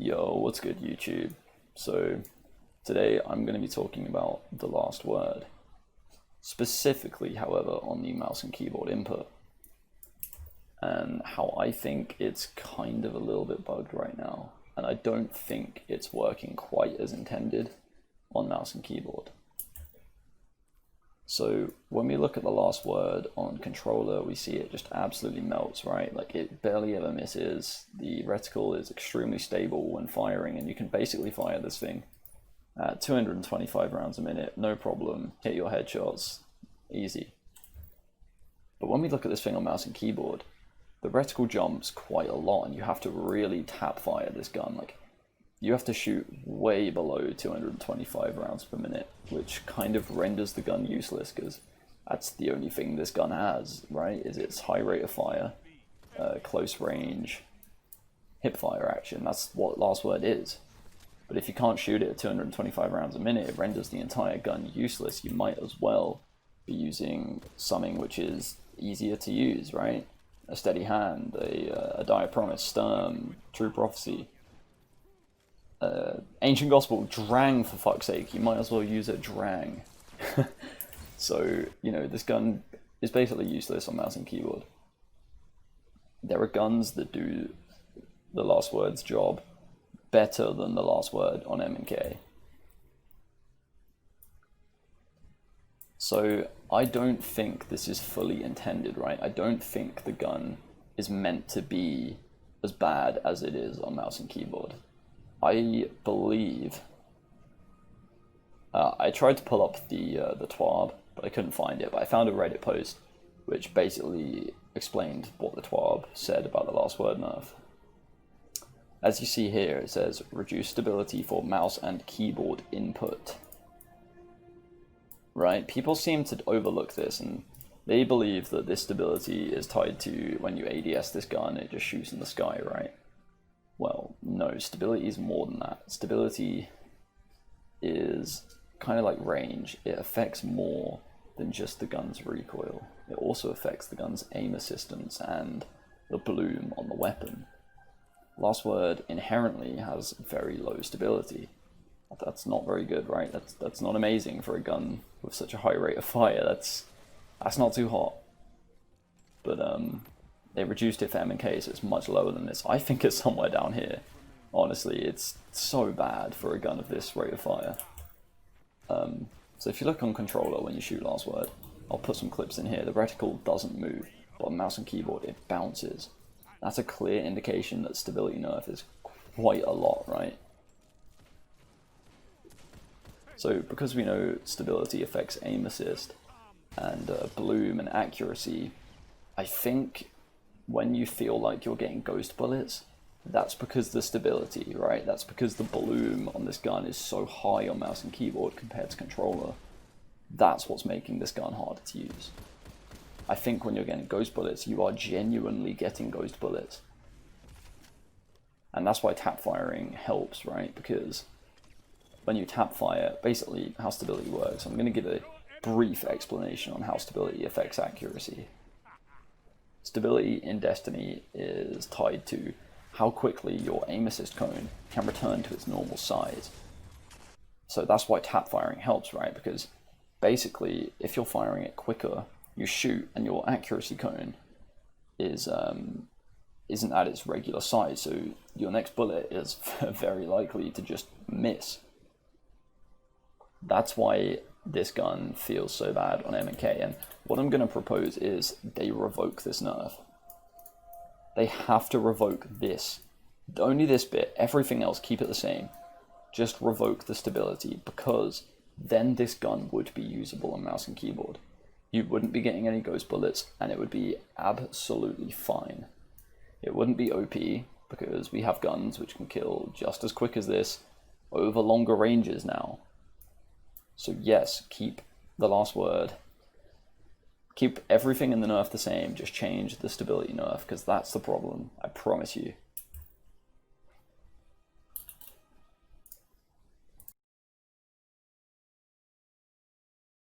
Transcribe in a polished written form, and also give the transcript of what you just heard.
Yo, what's good, YouTube? So, today I'm going to be talking about the last word. Specifically, however, on the mouse and keyboard input. And how I think it's kind of a little bit bugged right now. And I don't think it's working quite as intended on mouse and keyboard. So when we look at the last word on controller, we see it just absolutely melts, right? Like it barely ever misses. The reticle is extremely stable when firing, and you can basically fire this thing at 225 rounds a minute, no problem. Hit your headshots, easy. But when we look at this thing on mouse and keyboard, the reticle jumps quite a lot, and you have to really tap fire this gun. Like, you have to shoot way below 225 rounds per minute, which kind of renders the gun useless, because that's the only thing this gun has, right? Is its high rate of fire, close range, hip fire action. That's what last word is. But if you can't shoot it at 225 rounds a minute, it renders the entire gun useless. You might as well be using something which is easier to use, right? A steady hand, a dire promise, Sturm, true prophecy. Ancient Gospel, Drang, for fuck's sake, you might as well use a Drang. So, you know, this gun is basically useless on mouse and keyboard. There are guns that do the last word's job better than the last word on M&K. So, I don't think this is fully intended, right? I don't think the gun is meant to be as bad as it is on mouse and keyboard. I believe, I tried to pull up the TWAB, but I couldn't find it, but I found a Reddit post which basically explained what the TWAB said about the last word nerf. As you see here, it says, reduce stability for mouse and keyboard input. Right? People seem to overlook this, and they believe that this stability is tied to when you ADS this gun, it just shoots in the sky, right? Well, no, stability is more than that. Stability is kind of like range. It affects more than just the gun's recoil. It also affects the gun's aim assistance and the bloom on the weapon. Last word inherently has very low stability. That's not very good, right? That's not amazing for a gun with such a high rate of fire. That's not too hot. But they reduced it for M&K, so it's much lower than this. I think it's somewhere down here. Honestly, it's so bad for a gun of this rate of fire. So if you look on controller when you shoot last word, I'll put some clips in here. The reticle doesn't move, but on mouse and keyboard it bounces. That's a clear indication that stability nerf is quite a lot, right? So because we know stability affects aim assist and bloom and accuracy, I think when you feel like you're getting ghost bullets, that's because the stability, right? That's because the bloom on this gun is so high on mouse and keyboard compared to controller. That's what's making this gun harder to use. I think when you're getting ghost bullets, you are genuinely getting ghost bullets. And that's why tap firing helps, right? Because when you tap fire, basically how stability works, I'm going to give a brief explanation on how stability affects accuracy. Stability in Destiny is tied to how quickly your aim assist cone can return to its normal size. So that's why tap firing helps, right? Because basically, if you're firing it quicker, you shoot and your accuracy cone isn't at its regular size, so your next bullet is very likely to just miss. That's why this gun feels so bad on M&K, and what I'm going to propose is they revoke this nerf. They have to revoke this. Only this bit, everything else keep it the same. Just revoke the stability, because then this gun would be usable on mouse and keyboard. You wouldn't be getting any ghost bullets, and it would be absolutely fine. It wouldn't be OP, because we have guns which can kill just as quick as this over longer ranges now. So yes, keep the last word. Keep everything in the nerf the same, just change the stability nerf, because that's the problem, I promise you.